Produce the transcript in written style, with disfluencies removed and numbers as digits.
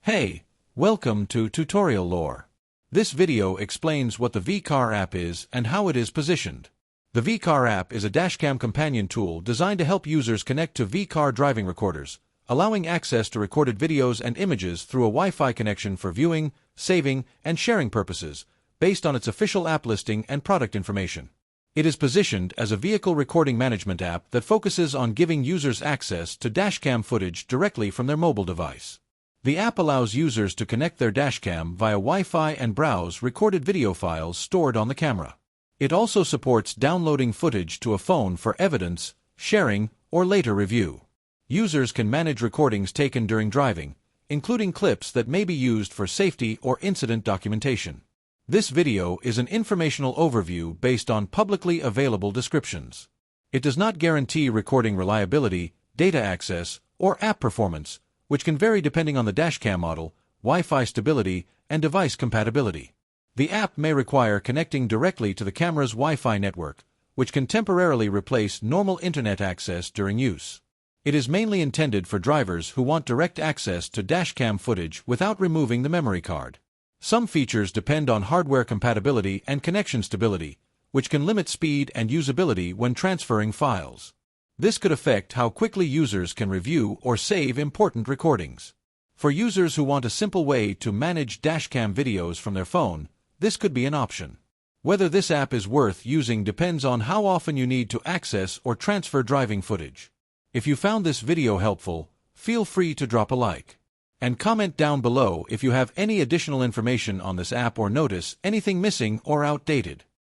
Hey, welcome to Tutorial Lore. This video explains what the VeeCar app is and how it is positioned. The VeeCar app is a dashcam companion tool designed to help users connect to VeeCar driving recorders, allowing access to recorded videos and images through a Wi-Fi connection for viewing, saving, and sharing purposes, based on its official app listing and product information. It is positioned as a vehicle recording management app that focuses on giving users access to dashcam footage directly from their mobile device. The app allows users to connect their dashcam via Wi-Fi and browse recorded video files stored on the camera. It also supports downloading footage to a phone for evidence, sharing, or later review. Users can manage recordings taken during driving, including clips that may be used for safety or incident documentation. This video is an informational overview based on publicly available descriptions. It does not guarantee recording reliability, data access, or app performance, which can vary depending on the dashcam model, Wi-Fi stability, and device compatibility. The app may require connecting directly to the camera's Wi-Fi network, which can temporarily replace normal internet access during use. It is mainly intended for drivers who want direct access to dashcam footage without removing the memory card. Some features depend on hardware compatibility and connection stability, which can limit speed and usability when transferring files. This could affect how quickly users can review or save important recordings. For users who want a simple way to manage dashcam videos from their phone, this could be an option. Whether this app is worth using depends on how often you need to access or transfer driving footage. If you found this video helpful, feel free to drop a like. And comment down below if you have any additional information on this app or notice anything missing or outdated.